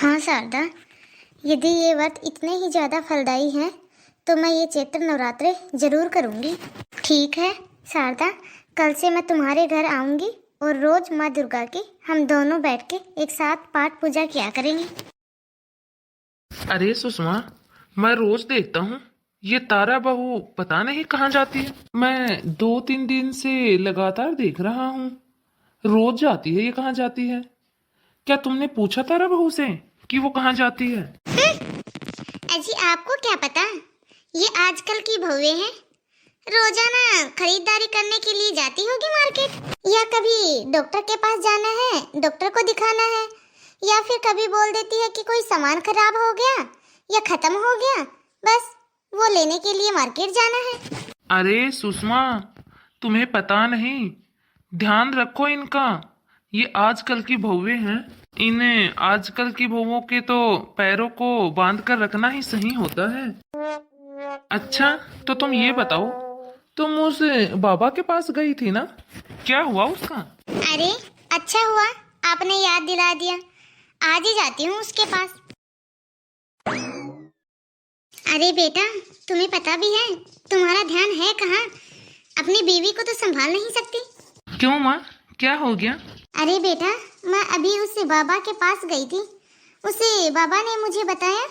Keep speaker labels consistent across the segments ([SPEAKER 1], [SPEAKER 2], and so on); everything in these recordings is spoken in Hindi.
[SPEAKER 1] हाँ शारदा, यदि ये व्रत इतने ही ज़्यादा फलदायी हैं तो मैं ये चैत्र नवरात्रे जरूर करूँगी। ठीक है शारदा, कल से मैं तुम्हारे घर आऊँगी और रोज माँ दुर्गा की हम दोनों बैठ के एक साथ पाठ पूजा किया करेंगे।
[SPEAKER 2] अरे सुषमा, मैं रोज देखता हूँ ये तारा बहू पता नहीं कहाँ जाती है। मैं 2-3 दिन से लगातार देख रहा हूँ, रोज जाती है। ये कहाँ जाती है? क्या तुमने पूछा तारा बहू से कि वो कहाँ जाती है?
[SPEAKER 1] अजी आपको क्या पता, ये आजकल की बहुएं हैं, रोजाना खरीदारी करने के लिए जाती होगी मार्केट, या कभी डॉक्टर के पास जाना है, डॉक्टर को दिखाना है, या फिर कभी बोल देती है कि कोई सामान खराब हो गया या खत्म हो गया, बस वो लेने के लिए मार्केट जाना है।
[SPEAKER 2] अरे सुषमा, तुम्हें पता नहीं, ध्यान रखो इनका। ये आजकल की बहुएं हैं, इन्हें आजकल की बहुओं के तो पैरों को बांध कर रखना ही सही होता है। अच्छा, तो तुम ये बताओ, तुम उस बाबा के पास गई थी ना, क्या हुआ उसका?
[SPEAKER 1] अरे अच्छा हुआ आपने याद दिला दिया, आज ही जाती हूँ उसके पास। अरे बेटा, तुम्हें पता भी है तुम्हारा ध्यान है कहाँ, अपनी बीवी को तो संभाल नहीं सकती।
[SPEAKER 2] क्यों माँ, क्या हो गया?
[SPEAKER 1] अरे बेटा, मैं अभी उस बाबा के पास गई थी, उसे बाबा ने मुझे बताया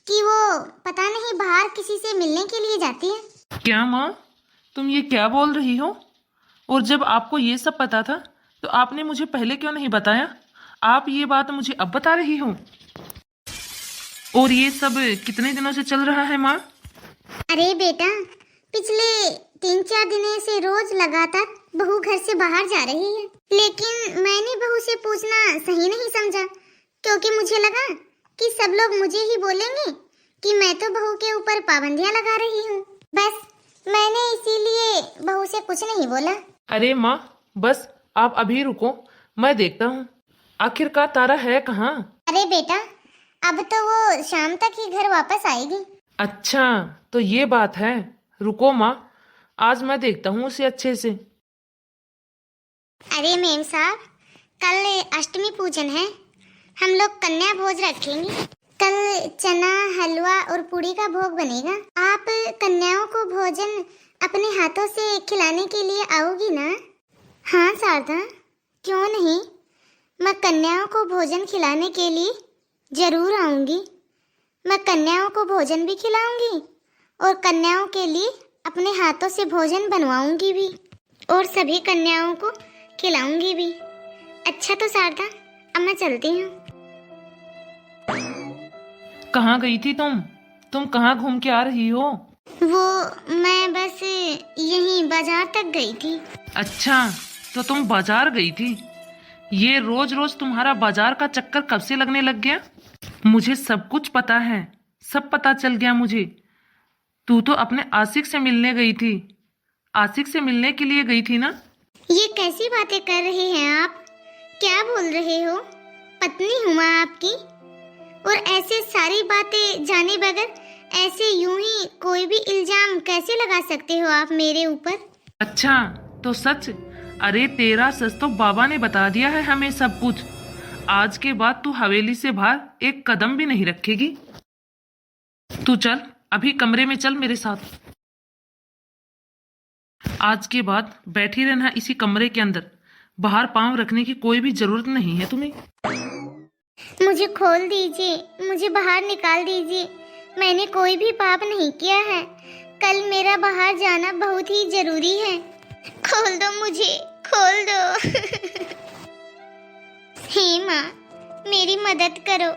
[SPEAKER 1] कि वो पता नहीं बाहर किसी से मिलने के लिए जाती है।
[SPEAKER 2] क्या माँ, तुम ये क्या बोल रही हो? और जब आपको ये सब पता था तो आपने मुझे पहले क्यों नहीं बताया? आप ये बात मुझे अब बता रही हो? और ये सब कितने दिनों से चल रहा है माँ?
[SPEAKER 1] अरे बेटा, पिछले 3-4 दिनों से रोज लगातार बहू घर से बाहर जा रही है, लेकिन मैंने बहू से पूछना सही नहीं समझा, क्योंकि मुझे लगा कि सब लोग मुझे ही बोलेंगे कि मैं तो बहू के ऊपर पाबंदियां लगा रही हूँ। बस मैंने इसीलिए बहू से कुछ नहीं बोला।
[SPEAKER 2] अरे माँ, बस आप अभी रुको, मैं देखता हूँ आखिरकार तारा है कहाँ।
[SPEAKER 1] अरे बेटा, अब तो वो शाम तक ही घर वापस आएगी।
[SPEAKER 2] अच्छा, तो ये बात है। रुको माँ, आज मैं देखता हूँ उसे अच्छे से।
[SPEAKER 1] अरे मेम साहब, कल अष्टमी पूजन है, हम लोग कन्या भोज रखेंगे। कल चना, हलवा और पूड़ी का भोग बनेगा। आप कन्याओं को भोजन अपने हाथों से खिलाने के लिए आओगी ना? हाँ शारदा, क्यों नहीं, मैं कन्याओं को भोजन खिलाने के लिए जरूर आऊंगी। मैं कन्याओं को भोजन भी खिलाऊंगी और कन्याओं के लिए अपने हाथों से भोजन बनवाऊंगी भी, और सभी कन्याओं को खिलाऊंगी भी। अच्छा तो शारदा, अब मैं चलती हूँ।
[SPEAKER 2] कहाँ गई थी तुम कहाँ घूम के आ रही हो?
[SPEAKER 1] वो मैं बस यहीं बाजार तक गई थी।
[SPEAKER 2] अच्छा, तो तुम बाजार गई थी। ये रोज रोज तुम्हारा बाजार का चक्कर कब से लगने लग गया? मुझे सब कुछ पता है, सब पता चल गया मुझे। तू तो अपने आशिक से मिलने गई थी, आशिक से मिलने के लिए गई थी ना?
[SPEAKER 1] ये कैसी बातें कर रहे हैं आप, क्या बोल रहे हो? पत्नी हूँ मैं आपकी, और ऐसे सारी बातें जाने बगैर ऐसे यूं ही कोई भी इल्जाम कैसे लगा सकते हो आप मेरे ऊपर?
[SPEAKER 2] अच्छा, तो सच? अरे तेरा सच तो बाबा ने बता दिया है हमें सब कुछ। आज के बाद तू हवेली से बाहर एक कदम भी नहीं रखेगी। तू चल, अभी कमरे में चल मेरे साथ। आज के बाद बैठी रहना इसी कमरे के अंदर, बाहर पांव रखने की कोई भी जरूरत नहीं है तुम्हें।
[SPEAKER 1] मुझे खोल दीजिए, मुझे बाहर निकाल दीजिए, मैंने कोई भी पाप नहीं किया है। कल मेरा बाहर जाना बहुत ही जरूरी है, खोल दो मुझे, खोल दो। हे माँ, मेरी मदद करो,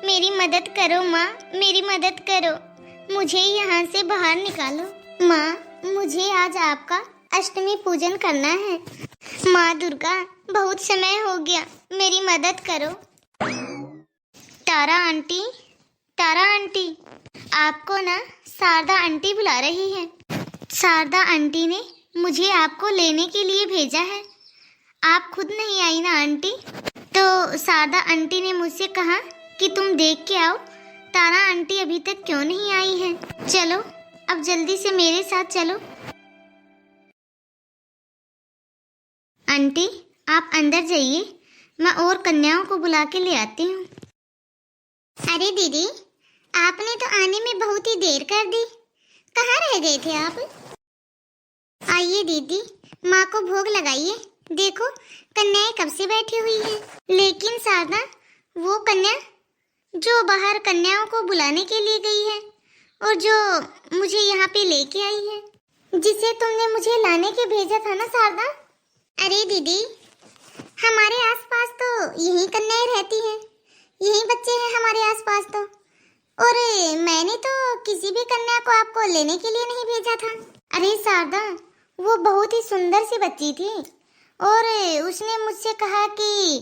[SPEAKER 1] मेरी मदद करो माँ, मेरी मदद करो, मुझे यहाँ से बाहर निकालो। माँ, मुझे आज आपका अष्टमी पूजन करना है। माँ दुर्गा, बहुत समय हो गया, मेरी मदद करो। तारा आंटी, तारा आंटी, आपको ना शारदा आंटी बुला रही है। शारदा आंटी ने मुझे आपको लेने के लिए भेजा है, आप खुद नहीं आई ना आंटी? तो शारदा आंटी ने मुझसे कहा कि तुम देख के आओ तारा आंटी अभी तक क्यों नहीं आई है। चलो अब जल्दी से मेरे साथ चलो। आंटी आप अंदर जाइए, मैं और कन्याओं को बुला के ले आती हूँ। अरे दीदी, आपने तो आने में बहुत ही देर कर दी। कहाँ रह गए थे आप? आइए दीदी, माँ को भोग लगाइए। देखो, कन्याएं कब से बैठी हुई हैं। लेकिन शारदा, वो कन्या जो बाहर कन्याओं को बुलाने के लिए गई है और जो मुझे यहाँ पे लेके आई है, जिसे तुमने मुझे लाने के भेजा था ना शारदा। अरे दीदी, हमारे आसपास तो यही कन्याएं रहती हैं, यही बच्चे हैं हमारे आसपास तो। और मैंने तो किसी भी कन्या को आपको लेने के लिए नहीं भेजा था। अरे शारदा, वो बहुत ही सुंदर सी बच्ची थी और उसने मुझसे कहा कि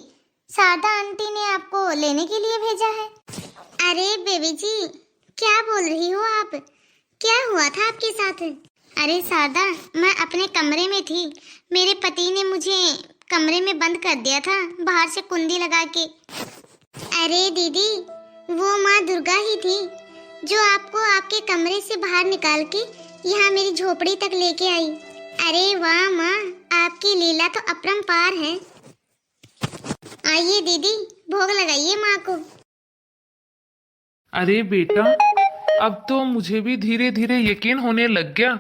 [SPEAKER 1] शारदा आंटी ने आपको लेने के लिए भेजा है। अरे बेबी जी, क्या बोल रही हो आप? क्या हुआ था आपके साथ? अरे शारदा, मैं अपने कमरे में थी। मेरे पति ने मुझे कमरे में बंद कर दिया था, बाहर से कुंडी लगा के। अरे दीदी, वो माँ दुर्गा ही थी जो आपको आपके कमरे से बाहर निकाल के यहाँ मेरी झोपड़ी तक लेके आई। अरे वाह माँ, आपकी लीला तो अपरंपार है। आइए दीदी, भोग लगाइए माँ को।
[SPEAKER 2] अरे बेटा, अब तो मुझे भी धीरे धीरे यकीन होने लग गया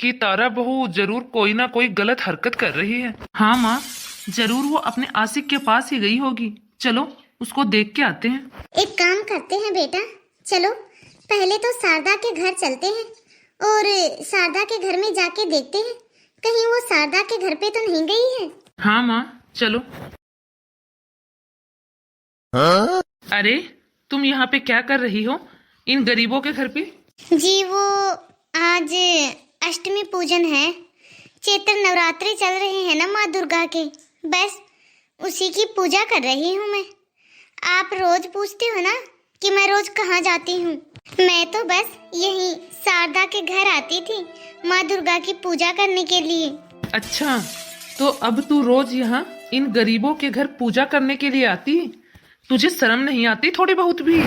[SPEAKER 2] कि तारा बहू जरूर कोई ना कोई गलत हरकत कर रही है। हाँ माँ, जरूर वो अपने आशिक के पास ही गई होगी। चलो उसको देख के आते हैं।
[SPEAKER 1] एक काम करते हैं बेटा, चलो पहले तो शारदा के घर चलते हैं और शारदा के घर में जाके देखते हैं कहीं वो शारदा के घर पे तो नहीं गई है।
[SPEAKER 2] हाँ माँ, चलो। अरे, तुम यहाँ पे क्या कर रही हो इन गरीबों के घर पे?
[SPEAKER 1] जी, वो आज अष्टमी पूजन है, चैत्र नवरात्रि चल रहे हैं ना माँ दुर्गा के, बस उसी की पूजा कर रही हूँ मैं। आप रोज पूछते हो ना कि मैं रोज कहाँ जाती हूँ। मैं तो बस यहीं शारदा के घर आती थी माँ दुर्गा की पूजा करने के लिए।
[SPEAKER 2] अच्छा, तो अब तू रोज यहाँ इन गरीबों के घर पूजा करने के लिए आती? तुझे शर्म नहीं आती थोड़ी बहुत भी?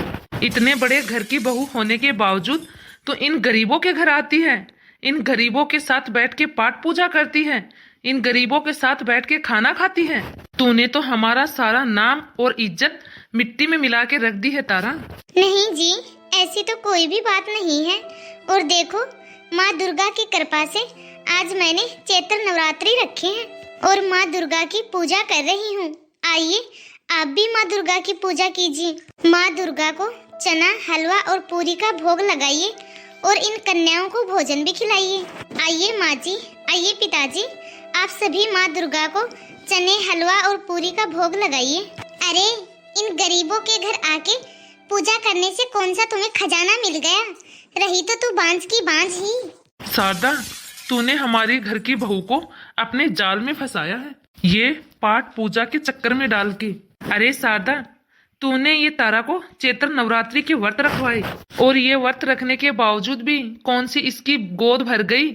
[SPEAKER 2] इतने बड़े घर की बहू होने के बावजूद तो इन गरीबों के घर आती है, इन गरीबों के साथ बैठ के पाठ पूजा करती है, इन गरीबों के साथ बैठ के खाना खाती है। तूने तो हमारा सारा नाम और इज्जत मिट्टी में मिला के रख दी है तारा।
[SPEAKER 1] नहीं जी, ऐसी तो कोई भी बात नहीं है। और देखो, माँ दुर्गा की कृपा से आज मैंने चैत्र नवरात्रि रखे हैं और माँ दुर्गा की पूजा कर रही हूँ। आइए आप भी माँ दुर्गा की पूजा कीजिए। माँ दुर्गा को चना, हलवा और पूरी का भोग लगाइए और इन कन्याओं को भोजन भी खिलाइए। आइए माँ जी, आइए पिताजी, आप सभी माँ दुर्गा को चने, हलवा और पूरी का भोग लगाइए। अरे, इन गरीबों के घर आके पूजा करने से कौन सा तुम्हें खजाना मिल गया? रही तो तू बांझ की बांझ ही।
[SPEAKER 2] शारदा, तूने हमारे घर की बहू को अपने जाल में फंसाया है, ये पाठ पूजा के चक्कर में डाल के। अरे शारदा, तूने ये तारा को चैत्र नवरात्रि के व्रत रखवाए और ये व्रत रखने के बावजूद भी कौन सी इसकी गोद भर गई,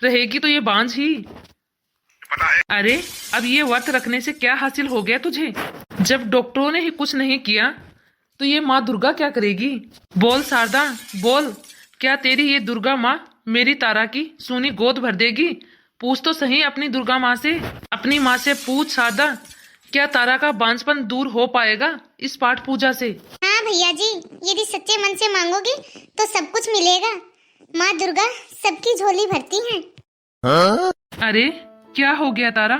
[SPEAKER 2] रहेगी तो ये बांझ ही। अरे, अब ये व्रत रखने से क्या हासिल हो गया तुझे? जब डॉक्टरों ने ही कुछ नहीं किया तो ये माँ दुर्गा क्या करेगी? बोल शारदा, बोल, क्या तेरी ये दुर्गा माँ मेरी तारा की सूनी गोद भर देगी? पूछ तो सही अपनी दुर्गा माँ से, अपनी माँ से पूछ शारदा, क्या तारा का बांझपन दूर हो पाएगा इस पाठ पूजा से?
[SPEAKER 1] हाँ भैया जी, यदि सच्चे मन से मांगोगे तो सब कुछ मिलेगा। माँ दुर्गा सबकी झोली भरती हैं।
[SPEAKER 2] अरे, क्या हो गया तारा?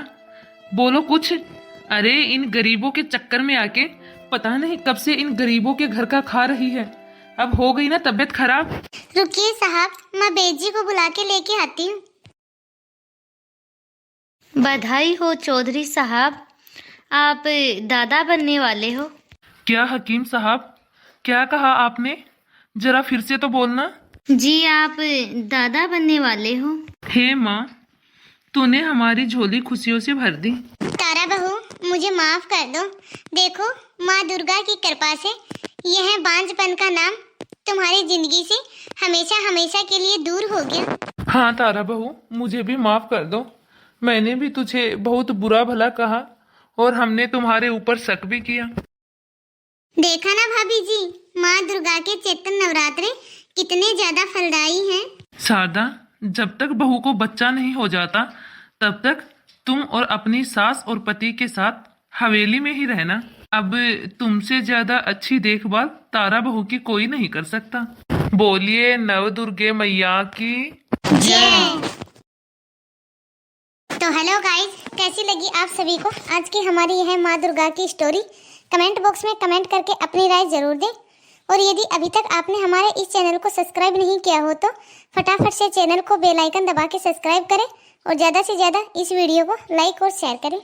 [SPEAKER 2] बोलो कुछ। अरे, इन गरीबों के चक्कर में आके पता नहीं कब से इन गरीबों के घर का खा रही है। अब हो गई ना तबीयत खराब।
[SPEAKER 1] रुकिए साहब, मैं बेजी को बुला के लेके आती हूँ।
[SPEAKER 3] बधाई हो चौधरी साहब, आप दादा बनने वाले हो।
[SPEAKER 2] क्या हकीम साहब, क्या कहा आपने? जरा फिर से तो बोलना।
[SPEAKER 3] जी, आप दादा बनने वाले हो।
[SPEAKER 2] हे माँ, तूने हमारी झोली खुशियों से भर दी।
[SPEAKER 1] तारा बहू, मुझे माफ कर दो। देखो, माँ दुर्गा की कृपा से यह बांझपन का नाम तुम्हारी जिंदगी से हमेशा हमेशा के लिए दूर हो गया।
[SPEAKER 2] हाँ तारा बहू, मुझे भी माफ कर दो। मैंने भी तुझे बहुत बुरा भला कहा और हमने तुम्हारे ऊपर शक भी किया।
[SPEAKER 1] देखा ना भाभी जी, माँ दुर्गा के चैत्र नवरात्रे कितने ज्यादा फलदायी हैं।
[SPEAKER 2] शारदा, जब तक बहू को बच्चा नहीं हो जाता तब तक तुम और अपनी सास और पति के साथ हवेली में ही रहना। अब तुमसे ज्यादा अच्छी देखभाल तारा बहू की कोई नहीं कर सकता। बोलिए नव दुर्गे मैया की।
[SPEAKER 1] तो हेलो गाइस, कैसी लगी आप सभी को आज की हमारी यह माँ दुर्गा की स्टोरी? कमेंट बॉक्स में कमेंट करके अपनी राय जरूर दें। और यदि अभी तक आपने हमारे इस चैनल को सब्सक्राइब नहीं किया हो तो फटाफट से चैनल को बेल आइकन दबा के सब्सक्राइब करें और ज़्यादा से ज़्यादा इस वीडियो को लाइक और शेयर करें।